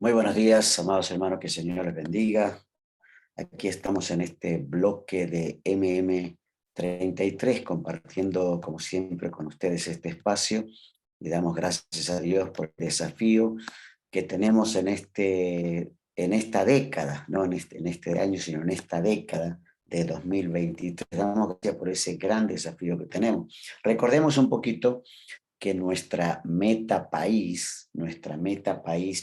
Muy buenos días, amados hermanos, que el Señor les bendiga. Aquí estamos en este bloque de MM33, compartiendo, como siempre, con ustedes este espacio. Le damos gracias a Dios por el desafío que tenemos en esta década, no en este año, sino en esta década de 2023. Damos gracias por ese gran desafío que tenemos. Recordemos un poquito que nuestra meta país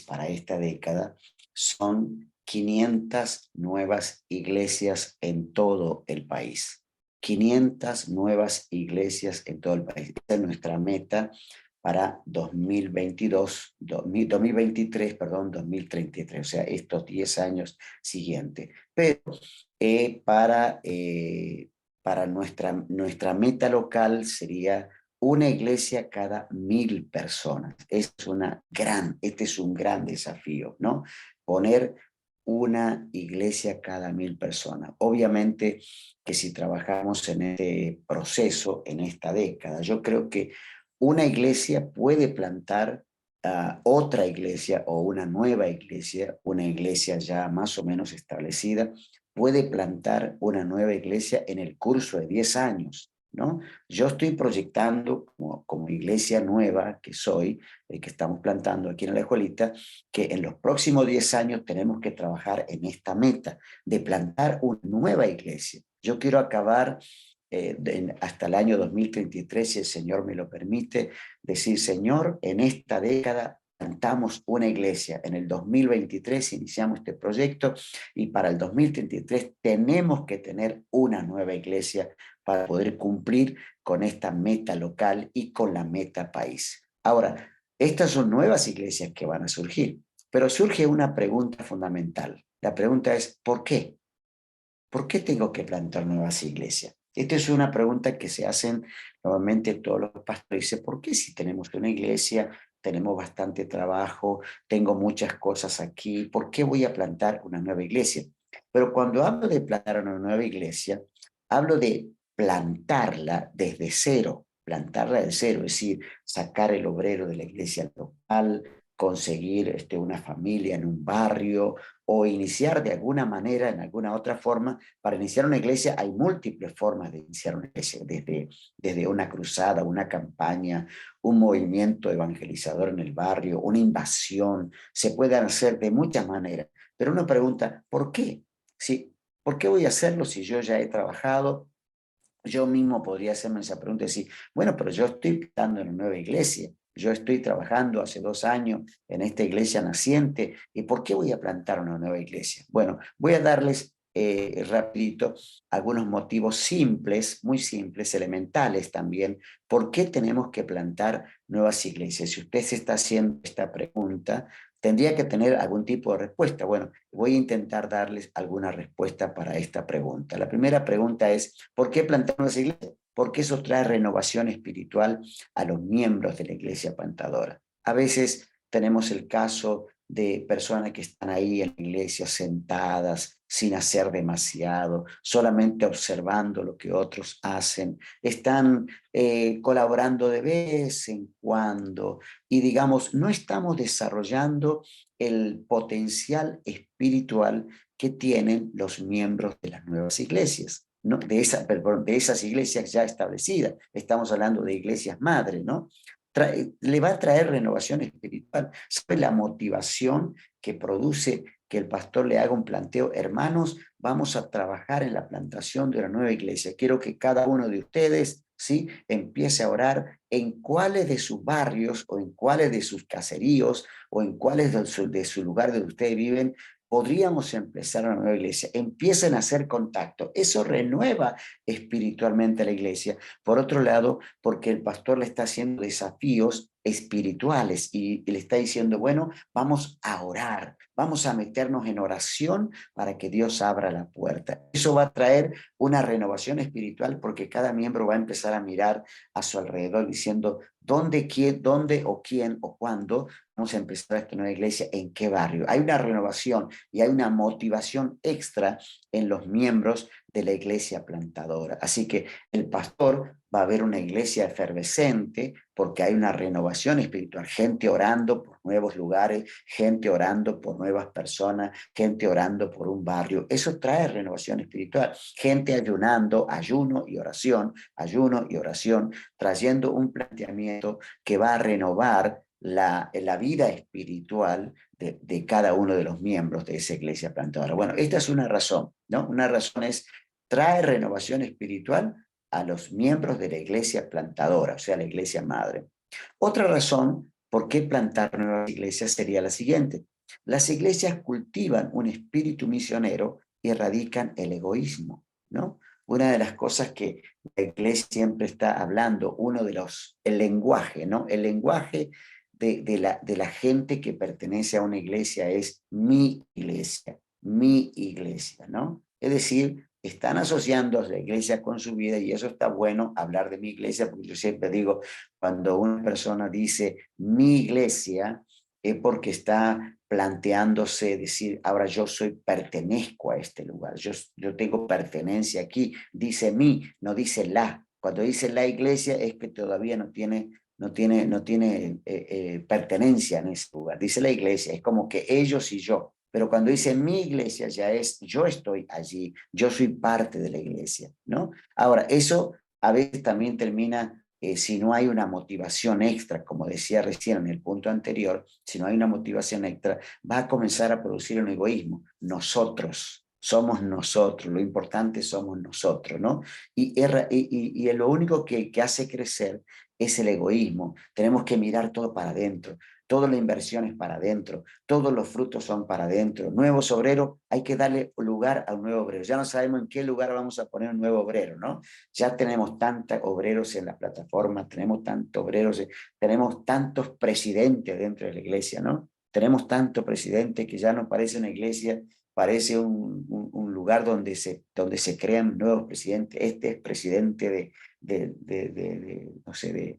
para esta década son 500 nuevas iglesias en todo el país. 500 nuevas iglesias en todo el país. Esa es nuestra meta para 2023, perdón, 2033, o sea, estos 10 años siguientes. Pero para nuestra meta local sería una iglesia cada 1000 personas. Este es un gran desafío, ¿no? Poner una iglesia cada 1000 personas. Obviamente que si trabajamos en este proceso, en esta década, yo creo que una iglesia puede plantar otra iglesia o una iglesia ya más o menos establecida, puede plantar una nueva iglesia en el curso de 10 años, ¿no? Yo estoy proyectando como iglesia nueva que soy, que estamos plantando aquí en la escuelita, que en los próximos 10 años tenemos que trabajar en esta meta de plantar una nueva iglesia. Yo quiero acabar hasta el año 2033, si el Señor me lo permite, decir, Señor, en esta década plantamos una iglesia. En el 2023 iniciamos este proyecto y para el 2033 tenemos que tener una nueva iglesia para poder cumplir con esta meta local y con la meta país. Ahora, estas son nuevas iglesias que van a surgir, pero surge una pregunta fundamental. La pregunta es, ¿por qué? ¿Por qué tengo que plantar nuevas iglesias? Esta es una pregunta que se hacen normalmente todos los pastores. Dice, ¿por qué si tenemos una iglesia, tenemos bastante trabajo, tengo muchas cosas aquí, ¿por qué voy a plantar una nueva iglesia? Pero cuando hablo de plantar una nueva iglesia, hablo de plantarla de cero, es decir, sacar el obrero de la iglesia local, conseguir una familia en un barrio, o iniciar de alguna manera, en alguna otra forma. Para iniciar una iglesia hay múltiples formas de iniciar una iglesia, desde una cruzada, una campaña, un movimiento evangelizador en el barrio, una invasión, se puede hacer de muchas maneras. Pero uno pregunta, ¿por qué? ¿Sí? ¿Por qué voy a hacerlo si yo ya he trabajado? Yo mismo podría hacerme esa pregunta y decir, bueno, pero yo estoy plantando en una nueva iglesia, yo estoy trabajando hace 2 años en esta iglesia naciente, ¿y por qué voy a plantar una nueva iglesia? Bueno, voy a darles rapidito algunos motivos simples, muy simples, elementales también, por qué tenemos que plantar nuevas iglesias. Si usted se está haciendo esta pregunta, tendría que tener algún tipo de respuesta. Bueno, voy a intentar darles alguna respuesta para esta pregunta. La primera pregunta es, ¿por qué plantar nuevas iglesias? Porque eso trae renovación espiritual a los miembros de la iglesia plantadora. A veces tenemos el caso de personas que están ahí en la iglesia sentadas, sin hacer demasiado, solamente observando lo que otros hacen, están colaborando de vez en cuando y digamos, no estamos desarrollando el potencial espiritual que tienen los miembros de las nuevas iglesias, ¿no? De esas iglesias ya establecidas. Estamos hablando de iglesias madre, ¿no? Le va a traer renovación espiritual. ¿Sabe la motivación que produce que el pastor le haga un planteo? Hermanos, vamos a trabajar en la plantación de una nueva iglesia. Quiero que cada uno de ustedes, ¿sí?, empiece a orar en cuáles de sus barrios o en cuáles de sus caseríos o en cuáles de su lugar donde ustedes viven podríamos empezar una nueva iglesia. Empiecen a hacer contacto. Eso renueva espiritualmente a la iglesia. Por otro lado, porque el pastor le está haciendo desafíos espirituales y le está diciendo, bueno, vamos a orar, vamos a meternos en oración para que Dios abra la puerta. Eso va a traer una renovación espiritual porque cada miembro va a empezar a mirar a su alrededor diciendo, dónde o quién o cuándo vamos a empezar esta nueva iglesia, en qué barrio. Hay una renovación y hay una motivación extra en los miembros de la iglesia plantadora. Así que el pastor va a haber una iglesia efervescente porque hay una renovación espiritual, gente orando por nuevos lugares, gente orando por nuevas personas, gente orando por un barrio. Eso trae renovación espiritual. Gente ayunando, ayuno y oración, trayendo un planteamiento que va a renovar la vida espiritual de cada uno de los miembros de esa iglesia plantadora. Bueno, esta es una razón, ¿no? Una razón es, trae renovación espiritual a los miembros de la iglesia plantadora, o sea, la iglesia madre. Otra razón por qué plantar nuevas iglesias sería la siguiente. Las iglesias cultivan un espíritu misionero y erradican el egoísmo, ¿no? Una de las cosas que la iglesia siempre está hablando, el lenguaje, ¿no? El lenguaje de la gente que pertenece a una iglesia es mi iglesia, ¿no? Es decir, están asociando a la iglesia con su vida y eso está bueno hablar de mi iglesia, porque yo siempre digo, cuando una persona dice mi iglesia, es porque está planteándose decir, ahora pertenezco a este lugar, yo tengo pertenencia aquí, dice mi, no dice la. Cuando dice la iglesia es que todavía no tiene pertenencia en ese lugar. Dice la iglesia, es como que ellos y yo. Pero cuando dice mi iglesia ya es, yo estoy allí, yo soy parte de la iglesia, ¿no? Ahora, eso a veces también termina, si no hay una motivación extra, como decía recién en el punto anterior, si no hay una motivación extra, va a comenzar a producir un egoísmo. Nosotros, somos nosotros, lo importante somos nosotros, ¿no? Y lo único que hace crecer es el egoísmo. Tenemos que mirar todo para adentro. Toda la inversión es para adentro, todos los frutos son para adentro. Nuevos obreros, hay que darle lugar a un nuevo obrero. Ya no sabemos en qué lugar vamos a poner un nuevo obrero, ¿no? Ya tenemos tantos obreros en la plataforma, tenemos tantos obreros, tenemos tantos presidentes dentro de la iglesia, ¿no? Tenemos tantos presidentes que ya no parece una iglesia, parece un lugar donde se crean nuevos presidentes. Este es presidente no sé,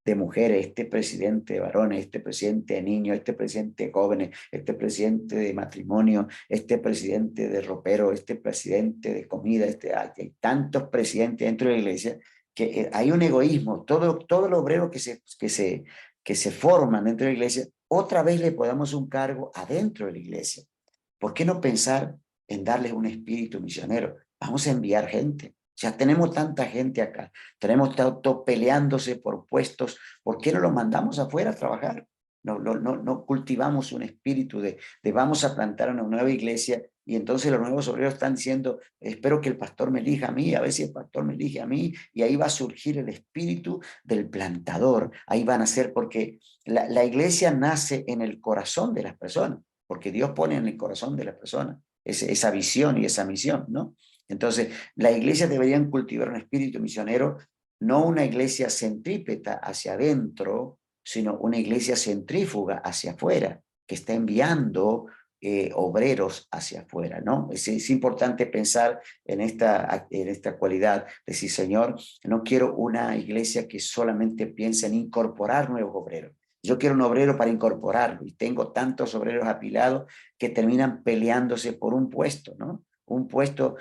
de mujeres, este presidente de varones, este presidente de niños, este presidente de jóvenes, este presidente de matrimonio, este presidente de ropero, este presidente de comida, hay tantos presidentes dentro de la iglesia que hay un egoísmo. Todo los obreros que se forman dentro de la iglesia, otra vez le podamos un cargo adentro de la iglesia. ¿Por qué no pensar en darles un espíritu misionero? Vamos a enviar gente. Ya tenemos tanta gente acá, tenemos tanto peleándose por puestos, ¿por qué no los mandamos afuera a trabajar? No cultivamos un espíritu de vamos a plantar una nueva iglesia y entonces los nuevos obreros están diciendo, espero que el pastor me elija a mí, a ver si el pastor me elige a mí, y ahí va a surgir el espíritu del plantador, ahí van a ser, porque la iglesia nace en el corazón de las personas, porque Dios pone en el corazón de las personas esa visión y esa misión, ¿no? Entonces, la iglesia deberían cultivar un espíritu misionero, no una iglesia centrípeta hacia adentro, sino una iglesia centrífuga hacia afuera, que está enviando obreros hacia afuera, ¿no? Es importante pensar en esta cualidad, decir, Señor, no quiero una iglesia que solamente piense en incorporar nuevos obreros. Yo quiero un obrero para incorporarlo y tengo tantos obreros apilados que terminan peleándose por un puesto, ¿no? Un puesto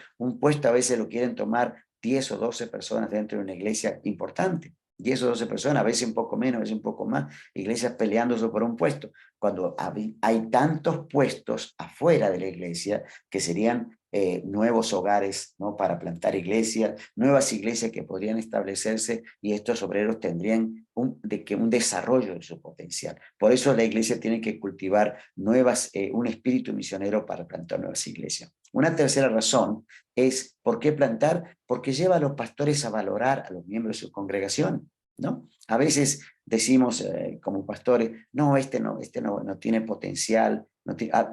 a veces lo quieren tomar 10 o 12 personas dentro de una iglesia importante. 10 o 12 personas, a veces un poco menos, a veces un poco más, iglesias peleándose por un puesto. Cuando hay tantos puestos afuera de la iglesia que serían nuevos hogares, ¿no? Para plantar iglesias, nuevas iglesias que podrían establecerse y estos obreros tendrían un desarrollo de su potencial. Por eso la iglesia tiene que cultivar un espíritu misionero para plantar nuevas iglesias. Una tercera razón es, ¿por qué plantar? Porque lleva a los pastores a valorar a los miembros de su congregación, ¿no? A veces decimos como pastores, no, no tiene potencial.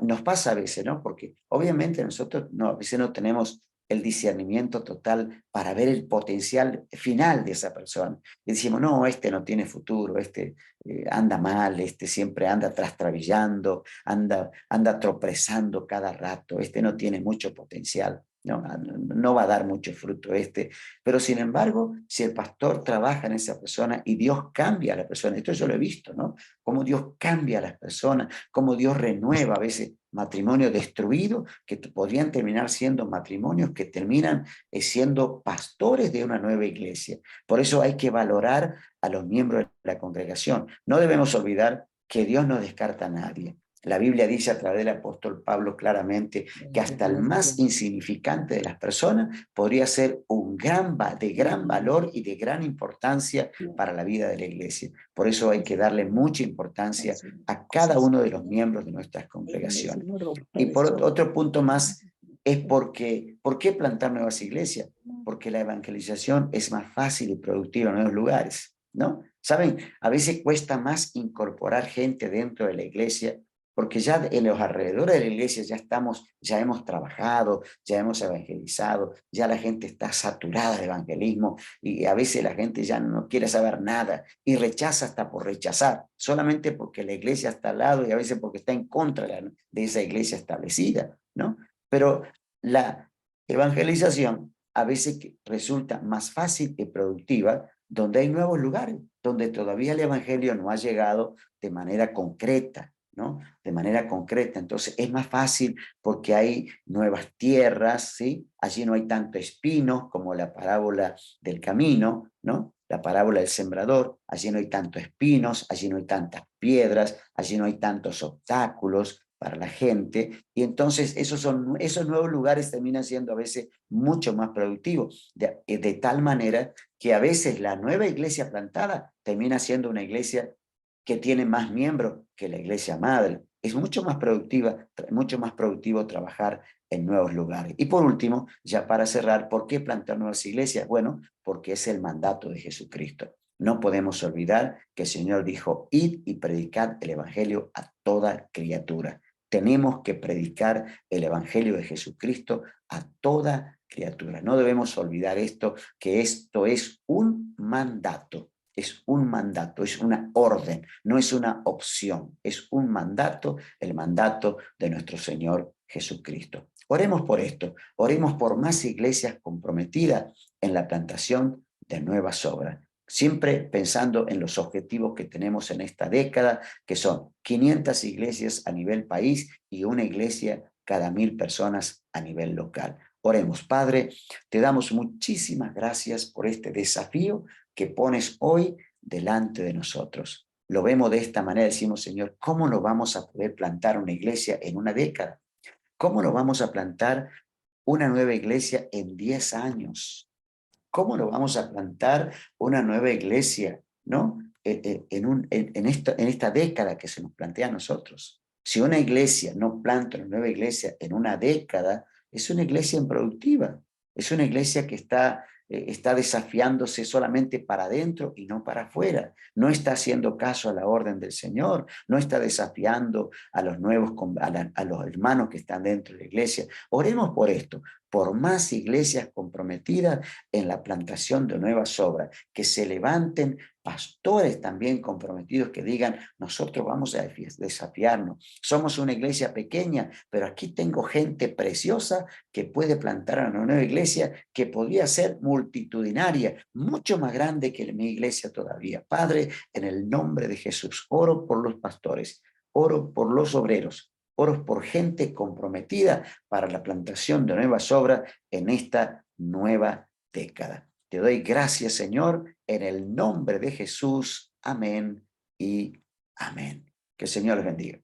Nos pasa a veces, ¿no? Porque obviamente nosotros a veces no tenemos el discernimiento total para ver el potencial final de esa persona. Y decimos, no, no tiene futuro, anda mal, siempre anda trastrabillando, anda tropezando cada rato, no tiene mucho potencial. No va a dar mucho fruto pero sin embargo, si el pastor trabaja en esa persona y Dios cambia a la persona, esto yo lo he visto, ¿no? Cómo Dios cambia a las personas, cómo Dios renueva a veces matrimonios destruidos que podrían terminar siendo matrimonios que terminan siendo pastores de una nueva iglesia. Por eso hay que valorar a los miembros de la congregación. No debemos olvidar que Dios no descarta a nadie. La Biblia dice a través del apóstol Pablo claramente que hasta el más insignificante de las personas podría ser de gran valor y de gran importancia para la vida de la iglesia. Por eso hay que darle mucha importancia a cada uno de los miembros de nuestras congregaciones. Y por otro punto más es ¿por qué plantar nuevas iglesias? Porque la evangelización es más fácil y productiva en nuevos lugares, ¿no? ¿Saben? A veces cuesta más incorporar gente dentro de la iglesia porque ya en los alrededores de la iglesia ya hemos trabajado, ya hemos evangelizado, ya la gente está saturada de evangelismo y a veces la gente ya no quiere saber nada y rechaza hasta por rechazar, solamente porque la iglesia está al lado y a veces porque está en contra de esa iglesia establecida, ¿no? Pero la evangelización a veces resulta más fácil y productiva donde hay nuevos lugares, donde todavía el evangelio no ha llegado de manera concreta, ¿no? De manera concreta. Entonces es más fácil porque hay nuevas tierras, ¿sí? Allí no hay tanto espinos como la parábola del camino, ¿no? La parábola del sembrador, allí no hay tantos espinos, allí no hay tantas piedras, allí no hay tantos obstáculos para la gente, y entonces esos nuevos lugares terminan siendo a veces mucho más productivos, de tal manera que a veces la nueva iglesia plantada termina siendo una iglesia que tiene más miembros que la iglesia madre. Es mucho más mucho más productivo trabajar en nuevos lugares. Y por último, ya para cerrar, ¿por qué plantar nuevas iglesias? Bueno, porque es el mandato de Jesucristo. No podemos olvidar que el Señor dijo, id y predicad el evangelio a toda criatura. Tenemos que predicar el evangelio de Jesucristo a toda criatura. No debemos olvidar que esto es un mandato. Es un mandato, es una orden, no es una opción, es un mandato, el mandato de nuestro Señor Jesucristo. Oremos por esto, oremos por más iglesias comprometidas en la plantación de nuevas obras, siempre pensando en los objetivos que tenemos en esta década, que son 500 iglesias a nivel país y una iglesia cada 1000 personas a nivel local. Oremos, Padre, te damos muchísimas gracias por este desafío que pones hoy delante de nosotros. Lo vemos de esta manera, decimos, Señor, ¿cómo no vamos a poder plantar una iglesia en una década? ¿Cómo no vamos a plantar una nueva iglesia en 10 años? ¿Cómo no vamos a plantar una nueva iglesia, ¿no? En esta década que se nos plantea a nosotros. Si una iglesia no planta una nueva iglesia en una década, es una iglesia improductiva, es una iglesia que está desafiándose solamente para adentro y no para afuera. No está haciendo caso a la orden del Señor, no está desafiando a los nuevos, a los hermanos que están dentro de la iglesia. Oremos por esto, por más iglesias comprometidas en la plantación de nuevas obras, que se levanten pastores también comprometidos que digan, nosotros vamos a desafiarnos. Somos una iglesia pequeña, pero aquí tengo gente preciosa que puede plantar una nueva iglesia que podría ser multitudinaria, mucho más grande que mi iglesia todavía. Padre, en el nombre de Jesús, oro por los pastores, oro por los obreros, oro por gente comprometida para la plantación de nuevas obras en esta nueva década. Te doy gracias, Señor, en el nombre de Jesús. Amén y amén. Que el Señor les bendiga.